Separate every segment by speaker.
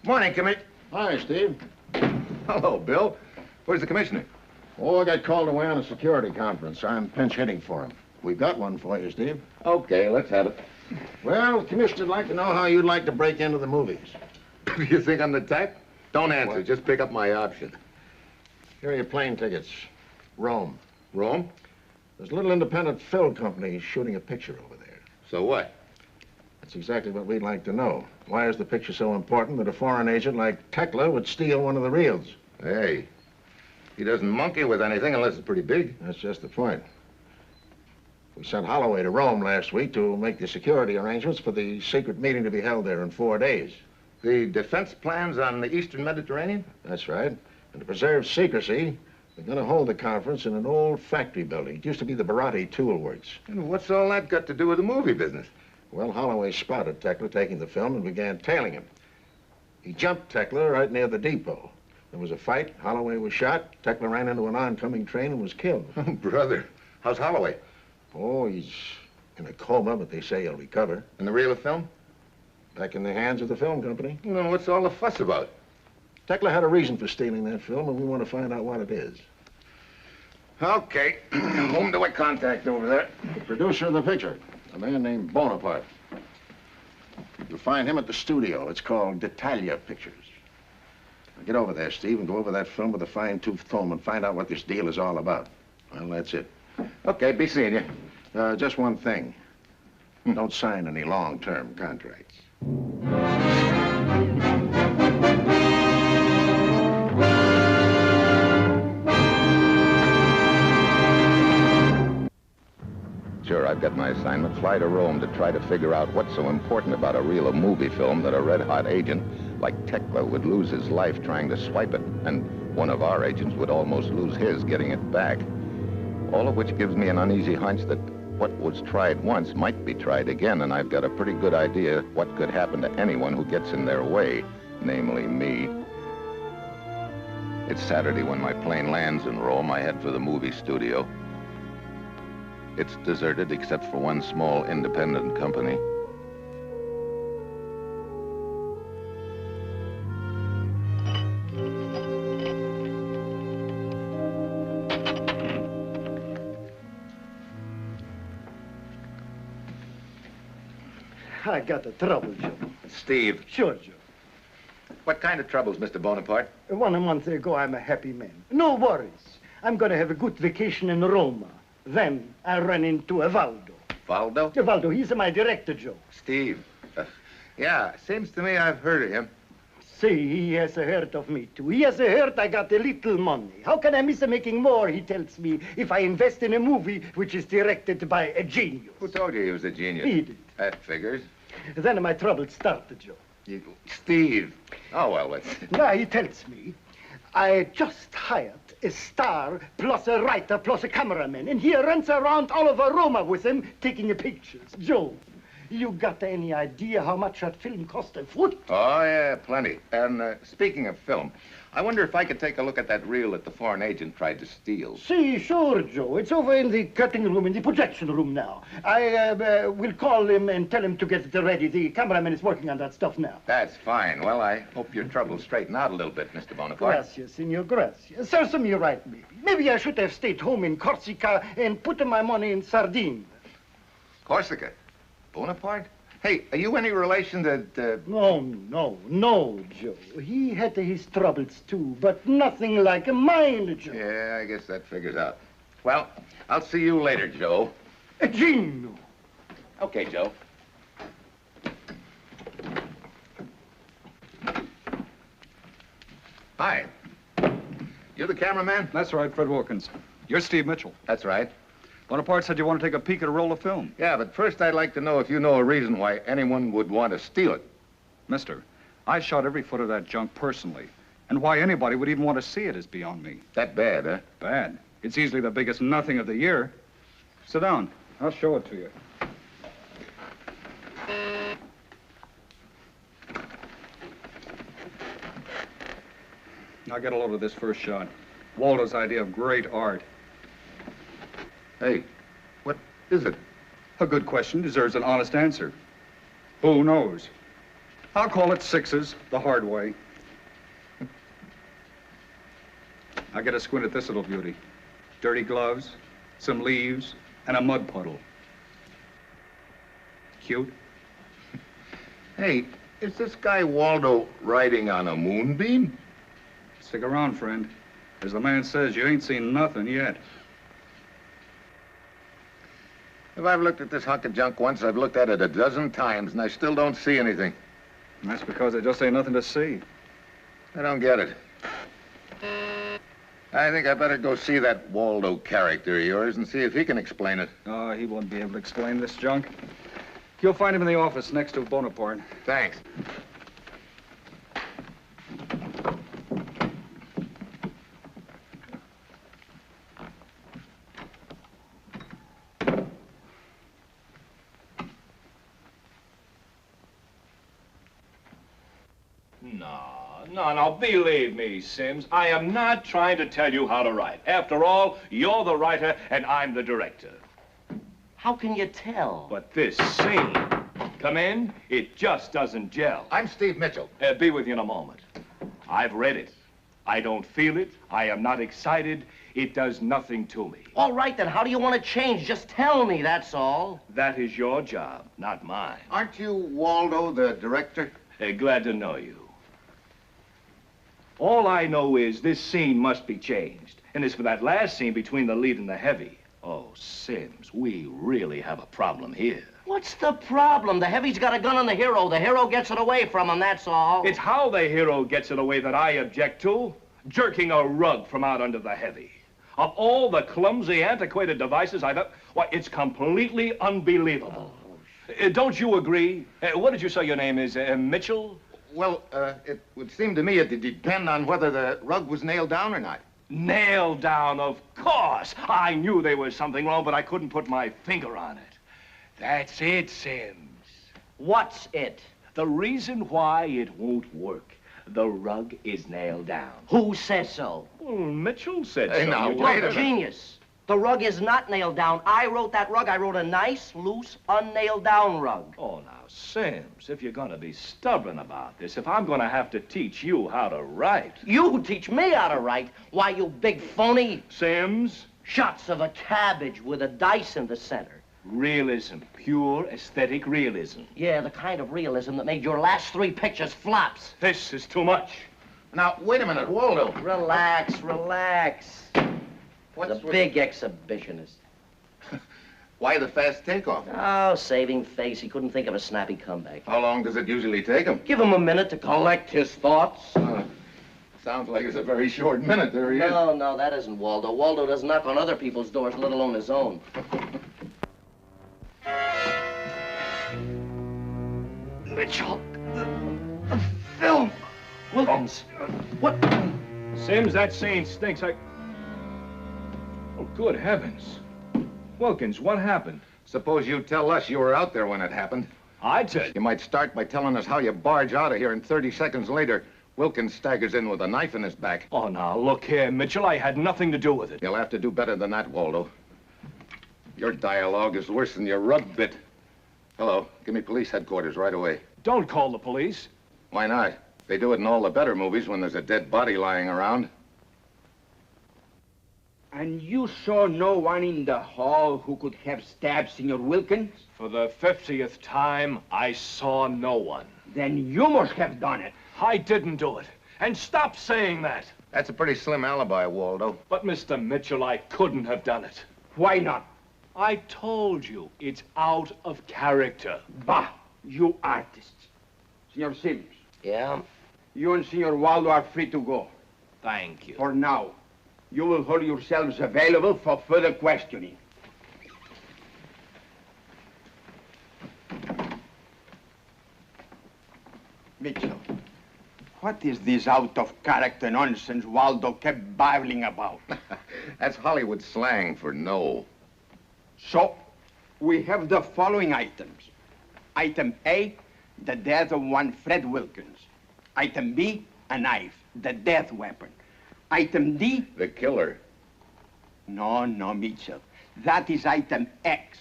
Speaker 1: Morning, Commissioner.
Speaker 2: Hi, Steve.
Speaker 1: Hello, Bill. Where's the commissioner?
Speaker 2: Oh, I got called away on a security conference. I'm pinch hitting for him. We've got one for you, Steve.
Speaker 1: Okay, let's have it.
Speaker 2: Well, the commissioner'd like to know how you'd like to break into the movies.
Speaker 1: Do you think I'm the type? Don't answer.
Speaker 2: What?
Speaker 1: Just pick up my option.
Speaker 2: Here are your plane tickets. Rome.
Speaker 1: Rome?
Speaker 2: There's a little independent film company shooting a picture over there.
Speaker 1: So what?
Speaker 2: That's exactly what we'd like to know. Why is the picture so important that a foreign agent like Tekla would steal one of the reels?
Speaker 1: Hey, he doesn't monkey with anything unless it's pretty big.
Speaker 2: That's just the point. We sent Holloway to Rome last week to make the security arrangements for the secret meeting to be held there in 4 days.
Speaker 1: The defense plans on the Eastern Mediterranean?
Speaker 2: That's right. And to preserve secrecy, they're going to hold the conference in an old factory building. It used to be the Baratti Tool Works.
Speaker 1: And what's all that got to do with the movie business?
Speaker 2: Well, Holloway spotted Tekla taking the film and began tailing him. He jumped Tekla right near the depot. There was a fight. Holloway was shot. Tekla ran into an oncoming train and was killed.
Speaker 1: Oh, brother. How's Holloway?
Speaker 2: Oh, he's in a coma, but they say he'll recover.
Speaker 1: And the reel of film?
Speaker 2: Back in the hands of the film company.
Speaker 1: Well, what's all the fuss about?
Speaker 2: Tekla had a reason for stealing that film, and we want to find out what it is.
Speaker 1: Okay. Whom do I contact over there?
Speaker 2: The producer of the picture, a man named Bonaparte. You'll find him at the studio. It's called D'Italia Pictures. Now get over there, Steve, and go over that film with a fine-tooth comb and find out what this deal is all about. Well, that's it.
Speaker 1: Okay, be seeing you.
Speaker 2: Just one thing. Don't sign any long-term contracts.
Speaker 3: Sure, I've got my assignment. Fly to Rome to try to figure out what's so important about a reel of movie film that a red-hot agent like Tekla would lose his life trying to swipe it, and one of our agents would almost lose his getting it back. All of which gives me an uneasy hunch that what was tried once might be tried again, and I've got a pretty good idea what could happen to anyone who gets in their way, namely me. It's Saturday when my plane lands in Rome. I head for the movie studio. It's deserted except for one small independent company.
Speaker 4: I got a trouble, Joe.
Speaker 1: Steve.
Speaker 4: Sure, Joe.
Speaker 1: What kind of troubles, Mr. Bonaparte?
Speaker 4: 1 month ago, I'm a happy man. No worries. I'm gonna have a good vacation in Roma. Then I run into Valdo.
Speaker 1: Valdo?
Speaker 4: Valdo, he's my director, Joe.
Speaker 1: Steve. Yeah, seems to me I've heard of him.
Speaker 4: See, he has heard of me, too. He has heard I got a little money. How can I miss making more, he tells me, if I invest in a movie which is directed by a genius?
Speaker 1: Who told you he was a genius?
Speaker 4: He did.
Speaker 1: That figures.
Speaker 4: Then my trouble started, Joe.
Speaker 1: Steve. Oh, well, let's...
Speaker 4: Now he tells me, I just hired a star plus a writer plus a cameraman, and he runs around all over Roma with him taking pictures. Joe, you got any idea how much that film cost a foot?
Speaker 1: Oh, yeah, plenty. And speaking of film, I wonder if I could take a look at that reel that the foreign agent tried to steal.
Speaker 4: See, sure, Joe. It's over in the cutting room, in the projection room now. I will call him and tell him to get it ready. The cameraman is working on that stuff now.
Speaker 1: That's fine. Well, I hope your troubles straighten out a little bit, Mr. Bonaparte.
Speaker 4: Gracias, senor, gracias. Serves me right, maybe. Maybe I should have stayed home in Corsica and put my money in Sardine.
Speaker 1: Corsica? Bonaparte? Hey, are you any relation to...
Speaker 4: No, Joe. He had his troubles, too, but nothing like mine, Joe.
Speaker 1: Yeah, I guess that figures out. Well, I'll see you later, Joe.
Speaker 4: Gino.
Speaker 1: Okay, Joe. Hi. You're the cameraman?
Speaker 5: That's right, Fred Wilkins. You're Steve Mitchell.
Speaker 1: That's right.
Speaker 5: Bonaparte said you want to take a peek at a roll of film.
Speaker 1: Yeah, but first I'd like to know if you know a reason why anyone would want to steal it.
Speaker 5: Mister, I shot every foot of that junk personally. And why anybody would even want to see it is beyond me.
Speaker 1: That bad, huh?
Speaker 5: Bad. It's easily the biggest nothing of the year. Sit down. I'll show it to you. Now get a load of this first shot. Waldo's idea of great art.
Speaker 1: Hey, what is it?
Speaker 5: A good question deserves an honest answer. Who knows? I'll call it sixes, the hard way. I'll get a squint at this little beauty. Dirty gloves, some leaves, and a mud puddle. Cute?
Speaker 1: Hey, is this guy Waldo riding on a moonbeam?
Speaker 5: Stick around, friend. As the man says, you ain't seen nothing yet.
Speaker 1: If I've looked at this hunk of junk once, I've looked at it a dozen times, and I still don't see anything.
Speaker 5: And that's because there just ain't nothing to see.
Speaker 1: I don't get it. I think I better go see that Waldo character of yours and see if he can explain it.
Speaker 5: Oh, he won't be able to explain this junk. You'll find him in the office next to Bonaparte.
Speaker 1: Thanks.
Speaker 6: No, believe me, Sims. I am not trying to tell you how to write. After all, you're the writer and I'm the director.
Speaker 7: How can you tell?
Speaker 6: But this scene, come in, it just doesn't gel.
Speaker 1: I'm Steve Mitchell.
Speaker 6: Be with you in a moment. I've read it. I don't feel it. I am not excited. It does nothing to me.
Speaker 7: All right, then, how do you want to change? Just tell me, that's all.
Speaker 6: That is your job, not mine.
Speaker 1: Aren't you Waldo, the director?
Speaker 6: Glad to know you. All I know is this scene must be changed. And as for that last scene between the lead and the heavy, oh, Sims, we really have a problem here.
Speaker 7: What's the problem? The heavy's got a gun on the hero. The hero gets it away from him, that's all.
Speaker 6: It's how the hero gets it away that I object to. Jerking a rug from out under the heavy. Of all the clumsy, antiquated devices I've ever... Why, it's completely unbelievable. Don't you agree? What did you say your name is? Mitchell?
Speaker 1: Well, it would seem to me it'd depend on whether the rug was nailed down or not.
Speaker 6: Nailed down, of course. I knew there was something wrong, but I couldn't put my finger on it. That's it, Sims.
Speaker 7: What's it?
Speaker 6: The reason why it won't work. The rug is nailed down.
Speaker 7: Who says so?
Speaker 6: Well, Mitchell said
Speaker 1: Hey,
Speaker 6: so.
Speaker 1: now,
Speaker 6: You-
Speaker 1: wait a
Speaker 7: Look,
Speaker 1: minute.
Speaker 7: genius. The rug is not nailed down. I wrote that rug. I wrote a nice, loose, unnailed down rug.
Speaker 6: Oh, now, Sims, if you're gonna be stubborn about this, if I'm gonna have to teach you how to write...
Speaker 7: You teach me how to write. Why, you big phony.
Speaker 6: Sims,
Speaker 7: Shots of a cabbage with a dice in the center.
Speaker 6: realism, pure aesthetic realism.
Speaker 7: Yeah, the kind of realism that made your last 3 pictures flops.
Speaker 6: This is too much.
Speaker 1: Now, wait a minute, Waldo.
Speaker 7: Relax, relax.
Speaker 1: What's
Speaker 7: The big exhibitionist.
Speaker 1: Why the fast takeoff?
Speaker 7: Oh, saving face. He couldn't think of a snappy comeback.
Speaker 1: How long does it usually take him?
Speaker 7: Give him a minute to collect his thoughts.
Speaker 1: Sounds like it's a very short minute. There he is.
Speaker 7: No, that isn't Waldo. Waldo doesn't knock on other people's doors, let alone his own. Mitchell, the film. Wilkins, what?
Speaker 6: Sims, that scene stinks. Oh, good heavens. Wilkins, what happened?
Speaker 1: Suppose you tell us you were out there when it happened.
Speaker 6: I tell you.
Speaker 1: You might start by telling us how you barge out of here, and 30 seconds later, Wilkins staggers in with a knife in his back.
Speaker 6: Oh, now, look here, Mitchell. I had nothing to do with it.
Speaker 1: You'll have to do better than that, Waldo. Your dialogue is worse than your rug bit. Hello, give me police headquarters right away.
Speaker 6: Don't call the police.
Speaker 1: Why not? They do it in all the better movies when there's a dead body lying around.
Speaker 8: And you saw no one in the hall who could have stabbed Senor Wilkins?
Speaker 6: For the 50th time, I saw no one.
Speaker 8: Then you must have done it.
Speaker 6: I didn't do it. And stop saying that.
Speaker 1: That's a pretty slim alibi, Waldo.
Speaker 6: But, Mr. Mitchell, I couldn't have done it.
Speaker 8: Why not?
Speaker 6: I told you, it's out of character.
Speaker 8: Bah, you artists. Senor Sims,
Speaker 7: Yeah?
Speaker 8: you and Senor Waldo are free to go.
Speaker 6: Thank you.
Speaker 8: For now. You will hold yourselves available for further questioning. Mitchell, what is this out-of-character nonsense Waldo kept babbling about?
Speaker 1: That's Hollywood slang for no.
Speaker 8: So, we have the following items. Item A, the death of one Fred Wilkins. Item B, a knife, the death weapon. Item D,
Speaker 1: The killer.
Speaker 8: no, Mitchell. That is item X.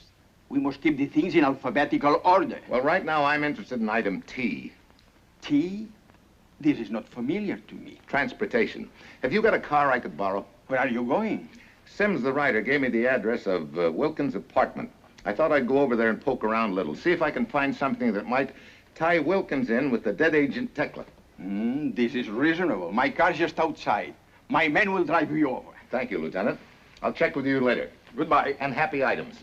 Speaker 8: We must keep the things in alphabetical order.
Speaker 1: Well, right now I'm interested in item T.
Speaker 8: T? This is not familiar to me.
Speaker 3: Transportation. Have you got a car I could borrow?
Speaker 8: Where are you going?
Speaker 3: Sims, the writer, gave me the address of Wilkins' apartment. I thought I'd go over there and poke around a little, see if I can find something that might tie Wilkins in with the dead agent Tekla.
Speaker 8: This is reasonable. My car's just outside. My men will drive you over.
Speaker 3: Thank you, Lieutenant. I'll check with you later.
Speaker 8: Goodbye.
Speaker 3: And happy items.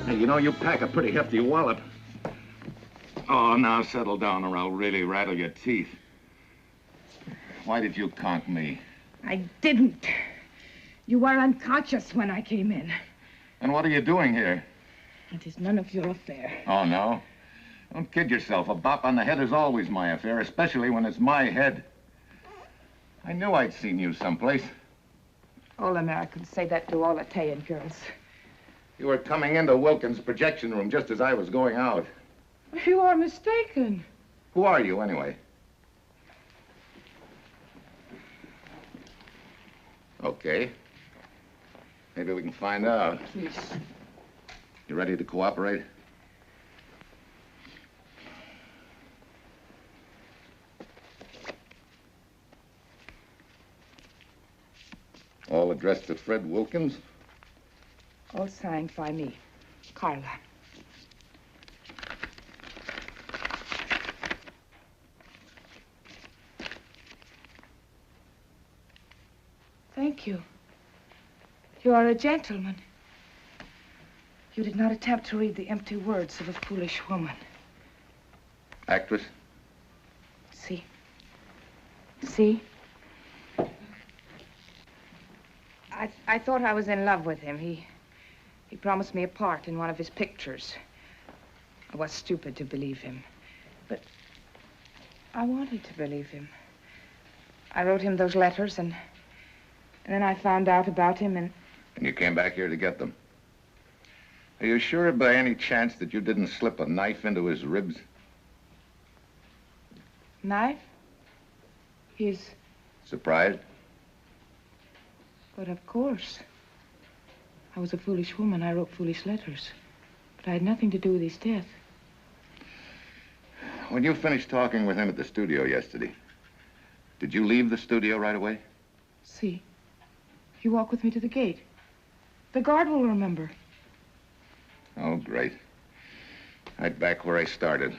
Speaker 1: You know, you pack a pretty hefty wallop. Oh, now settle down or I'll really rattle your teeth. Why did you conk me?
Speaker 9: I didn't. You were unconscious when I came in.
Speaker 1: And what are you doing here?
Speaker 9: It is none of your affair.
Speaker 1: Oh, no? Don't kid yourself. A bop on the head is always my affair, especially when it's my head. I knew I'd seen you someplace.
Speaker 9: All Americans say that to all Italian girls.
Speaker 1: You were coming into Wilkins' projection room just as I was going out.
Speaker 9: You are mistaken.
Speaker 1: Who are you, anyway? Okay. Maybe we can find out.
Speaker 9: Please.
Speaker 1: You ready to cooperate? All addressed to Fred Wilkins?
Speaker 9: All signed by me, Carla. Thank you. You are a gentleman. You did not attempt to read the empty words of a foolish woman.
Speaker 1: Actress?
Speaker 9: See? See? I thought I was in love with him. He promised me a part in one of his pictures. I was stupid to believe him, but I wanted to believe him. I wrote him those letters, and then I found out about him, and
Speaker 1: you came back here to get them. Are you sure by any chance that you didn't slip a knife into his ribs?
Speaker 9: Knife? He's...
Speaker 1: Surprised?
Speaker 9: But of course. I was a foolish woman. I wrote foolish letters. But I had nothing to do with his death.
Speaker 1: When you finished talking with him at the studio yesterday, did you leave the studio right away?
Speaker 9: See. You walk with me to the gate. The guard will remember.
Speaker 1: Oh, great. Right back where I started.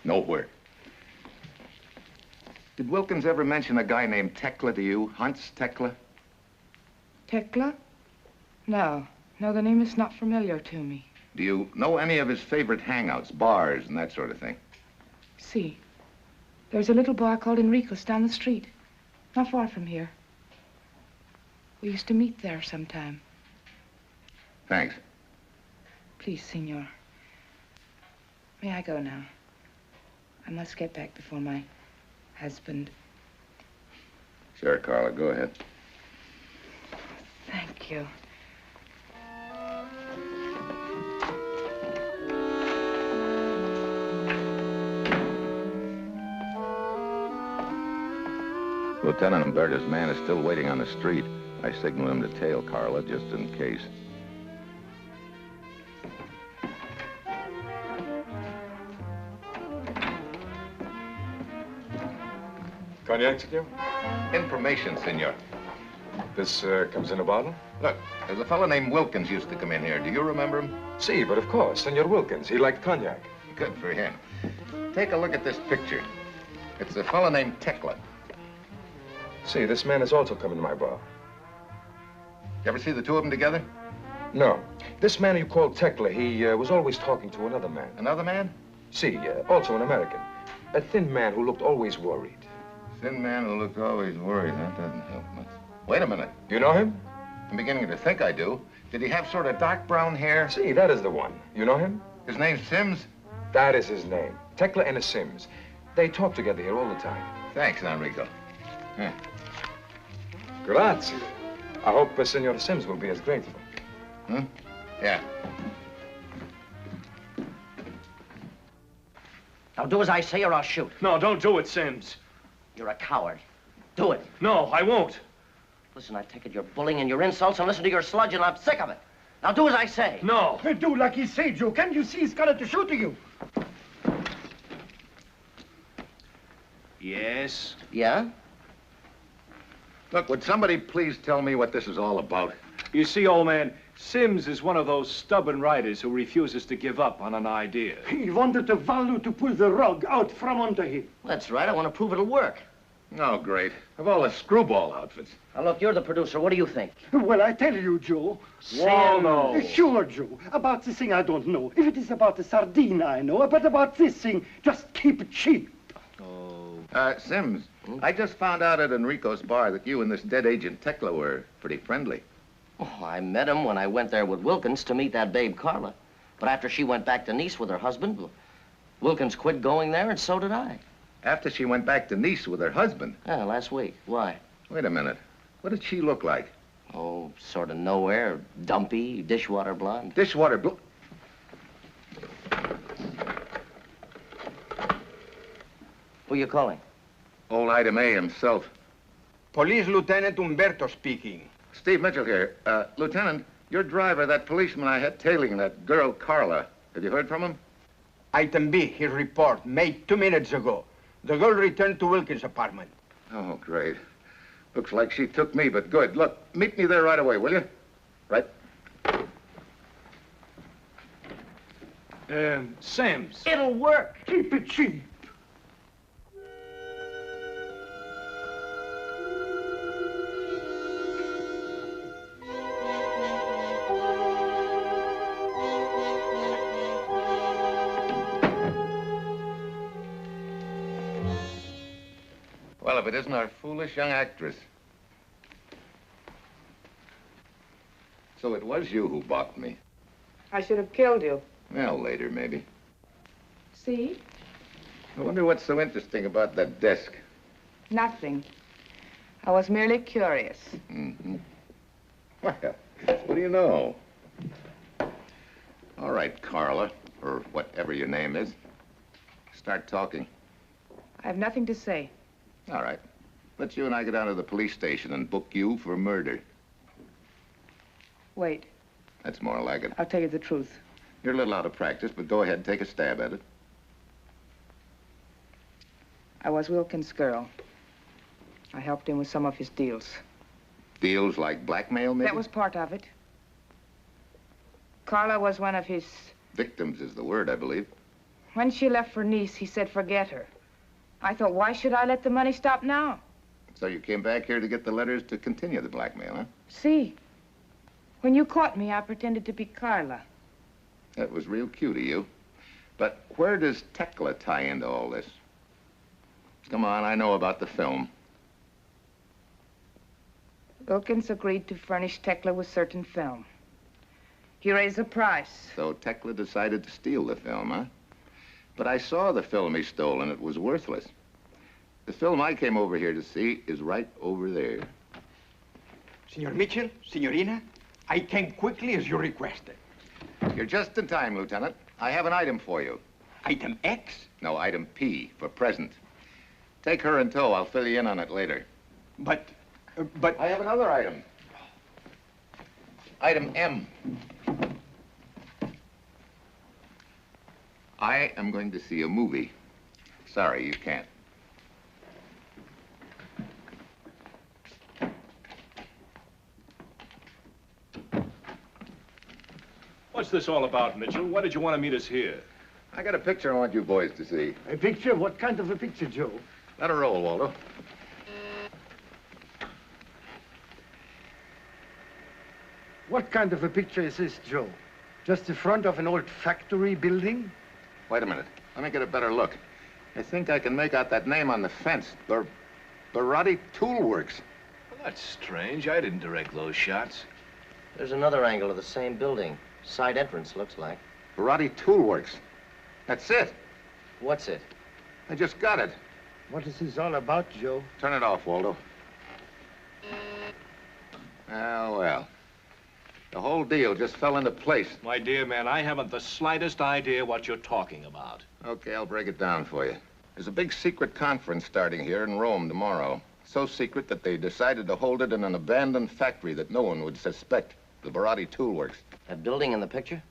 Speaker 1: Nowhere. Did Wilkins ever mention a guy named Tekla to you? Hans Tekla?
Speaker 9: Tekla? No. No, the name is not familiar to me.
Speaker 1: Do you know any of his favorite hangouts, bars, and that sort of thing?
Speaker 9: See. There's a little bar called Enrico's down the street. Not far from here. We used to meet there sometime.
Speaker 1: Thanks.
Speaker 9: Please, senor. May I go now? I must get back before my husband...
Speaker 1: Sure, Carla, go ahead.
Speaker 9: Thank you.
Speaker 3: Lieutenant Umberto's man is still waiting on the street. I signaled him to tail Carla just in case.
Speaker 10: Cognac, senor?
Speaker 3: Information, senor.
Speaker 10: This comes in a bottle?
Speaker 3: Look, there's a fellow named Wilkins used to come in here. Do you remember him?
Speaker 10: Si, but of course, Senor Wilkins. He liked cognac.
Speaker 3: Good for him. Take a look at this picture. It's a fellow named Tekla.
Speaker 10: See, this man has also come in my bar.
Speaker 3: You ever see the two of them together?
Speaker 10: No. This man you call Tekla, he was always talking to another man.
Speaker 3: Another man?
Speaker 10: See, also an American. A thin man who looked always worried.
Speaker 3: Thin man who looked always worried. That doesn't help much. Wait a minute.
Speaker 10: You know him?
Speaker 3: I'm beginning to think I do. Did he have sort of dark brown hair?
Speaker 10: See, that is the one. You know him?
Speaker 3: His name's Sims?
Speaker 10: That is his name. Tekla and Sims. They talk together here all the time.
Speaker 3: Thanks, Enrico. Huh.
Speaker 10: Grazie. I hope Senor Sims will be as grateful.
Speaker 3: Hmm? Yeah.
Speaker 7: Now do as I say or I'll shoot.
Speaker 6: No, don't do it, Sims.
Speaker 7: You're a coward. Do it.
Speaker 6: No, I won't.
Speaker 7: Listen, I take it you're bullying and your insults and listen to your sludge, and I'm sick of it. Now do as I say.
Speaker 6: No.
Speaker 4: Do like he say, Joe. Can't you see he's got it to shoot to you?
Speaker 6: Yes?
Speaker 7: Yeah?
Speaker 3: Look, would somebody please tell me what this is all about?
Speaker 6: You see, old man, Sims is one of those stubborn writers who refuses to give up on an idea.
Speaker 4: He wanted the Valu to pull the rug out from under him.
Speaker 7: That's right. I want to prove it'll work.
Speaker 3: Oh, great. Of all the screwball outfits.
Speaker 7: Now, look, you're the producer. What do you think?
Speaker 4: Well, I tell you, Joe.
Speaker 6: Well, no.
Speaker 4: Sure, Joe. About this thing, I don't know. If it is about the sardine, I know. But about this thing, just keep it cheap.
Speaker 3: Sims, I just found out at Enrico's bar that you and this dead agent Tekla were pretty friendly.
Speaker 7: Oh, I met him when I went there with Wilkins to meet that babe Carla. But after she went back to Nice with her husband, Wilkins quit going there, and so did I.
Speaker 3: After she went back to Nice with her husband?
Speaker 7: Yeah, last week. Why?
Speaker 3: Wait a minute. What did she look like?
Speaker 7: Oh, sort of nowhere. Dumpy, dishwater blonde.
Speaker 3: Dishwater blue.
Speaker 7: Who you calling?
Speaker 3: Old Item A himself.
Speaker 8: Police Lieutenant Umberto speaking.
Speaker 3: Steve Mitchell here. Lieutenant, your driver, that policeman I had tailing that girl Carla, have you heard from him?
Speaker 8: Item B, his report, made 2 minutes ago. The girl returned to Wilkins' apartment.
Speaker 3: Oh, great. Looks like she took me, but good. Look, meet me there right away, will you? Right.
Speaker 6: Sims.
Speaker 7: It'll work.
Speaker 4: Keep it cheap.
Speaker 3: Well, if it isn't our foolish young actress. So it was you who balked me.
Speaker 9: I should have killed you.
Speaker 3: Well, later, maybe.
Speaker 9: See?
Speaker 3: I wonder what's so interesting about that desk.
Speaker 9: Nothing. I was merely curious.
Speaker 3: Mm-hmm. Well, what do you know? All right, Carla, or whatever your name is. Start talking.
Speaker 9: I have nothing to say.
Speaker 3: All right. Let's you and I go down to the police station and book you for murder.
Speaker 9: Wait.
Speaker 3: That's more like it.
Speaker 9: I'll tell you the truth.
Speaker 3: You're a little out of practice, but go ahead, take a stab at it.
Speaker 9: I was Wilkins' girl. I helped him with some of his deals.
Speaker 3: Deals like blackmail, maybe?
Speaker 9: That was part of it. Carla was one of his...
Speaker 3: Victims is the word, I believe.
Speaker 9: When she left for Nice, he said forget her. I thought, why should I let the money stop now?
Speaker 3: So you came back here to get the letters to continue the blackmail, huh?
Speaker 9: See, when you caught me, I pretended to be Carla.
Speaker 3: That was real cute of you. But where does Tekla tie into all this? Come on, I know about the film.
Speaker 9: Wilkins agreed to furnish Tekla with certain film. He raised the price.
Speaker 3: So Tekla decided to steal the film, huh? But I saw the film he stole, and it was worthless. The film I came over here to see is right over there.
Speaker 8: Senor Mitchell, Signorina, I came quickly as you requested.
Speaker 3: You're just in time, Lieutenant. I have an item for you.
Speaker 8: Item X?
Speaker 3: No, item P, for present. Take her in tow. I'll fill you in on it later.
Speaker 8: But...
Speaker 3: I have another item. Item M. I am going to see a movie. Sorry, you can't.
Speaker 6: What's this all about, Mitchell? Why did you want to meet us here?
Speaker 3: I got a picture I want you boys to see.
Speaker 4: A picture? What kind of a picture, Joe?
Speaker 3: Let her roll, Waldo.
Speaker 4: What kind of a picture is this, Joe? Just the front of an old factory building?
Speaker 3: Wait a minute. Let me get a better look. I think I can make out that name on the fence. Barotti Tool Works.
Speaker 11: Well, that's strange. I didn't direct those shots.
Speaker 7: There's another angle of the same building. Side entrance, looks like.
Speaker 3: Barotti Tool Works. That's it.
Speaker 7: What's it?
Speaker 3: I just got it.
Speaker 4: What is this all about, Joe?
Speaker 3: Turn it off, Waldo. Oh, well. The whole deal just fell into place.
Speaker 6: My dear man, I haven't the slightest idea what you're talking about.
Speaker 3: Okay, I'll break it down for you. There's a big secret conference starting here in Rome tomorrow. So secret that they decided to hold it in an abandoned factory that no one would suspect. The Barotti Tool Works.
Speaker 7: That building in the picture?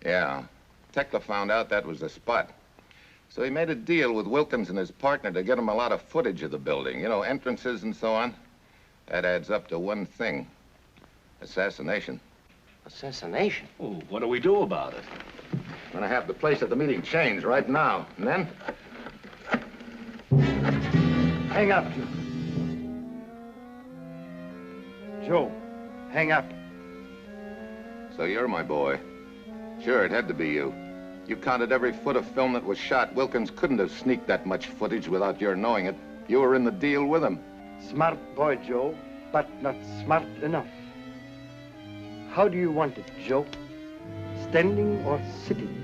Speaker 3: Yeah. Tekla found out that was the spot. So he made a deal with Wilkins and his partner to get him a lot of footage of the building. You know, entrances and so on. That adds up to one thing. Assassination.
Speaker 7: Assassination?
Speaker 6: Oh, what do we do about it?
Speaker 3: I'm gonna have the place at the meeting changed right now. And then?
Speaker 4: Hang up, Joe. Joe, hang up.
Speaker 3: So you're my boy. Sure, it had to be you. You counted every foot of film that was shot. Wilkins couldn't have sneaked that much footage without your knowing it. You were in the deal with him.
Speaker 4: Smart boy, Joe, but not smart enough. How do you want it, Joe? Standing or sitting?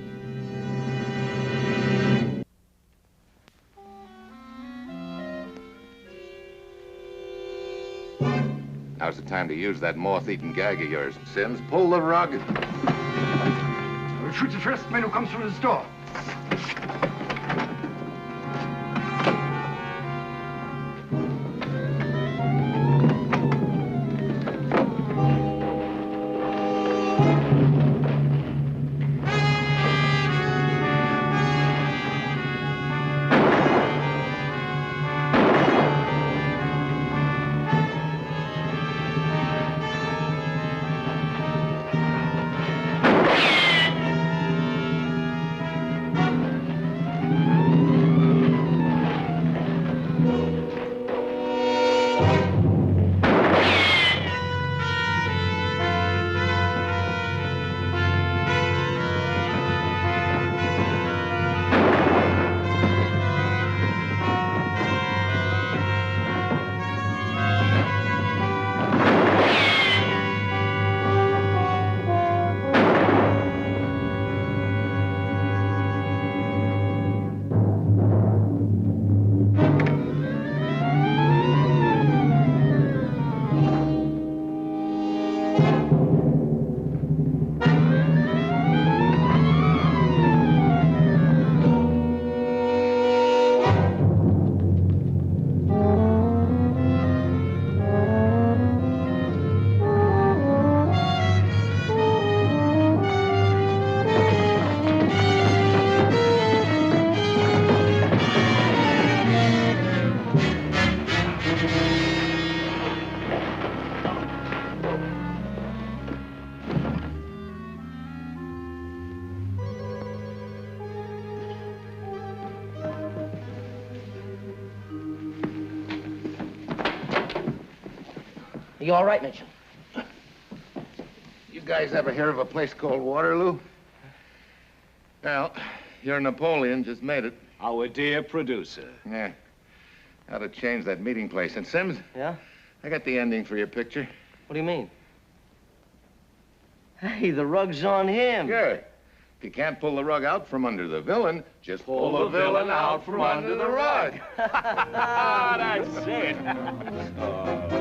Speaker 3: Now's the time to use that moth-eaten gag of yours. Sims, pull the rug.
Speaker 4: I'll shoot the first man who comes through this door.
Speaker 7: Are you all right, Mitchell?
Speaker 3: You guys ever hear of a place called Waterloo? Well, your Napoleon just made it.
Speaker 6: Our dear producer.
Speaker 3: Yeah. How to change that meeting place. And Sims?
Speaker 7: Yeah?
Speaker 3: I got the ending for your picture.
Speaker 7: What do you mean? Hey, the rug's on him.
Speaker 3: Sure. If you can't pull the rug out from under the villain, just pull the villain out from under the rug.
Speaker 6: That's it.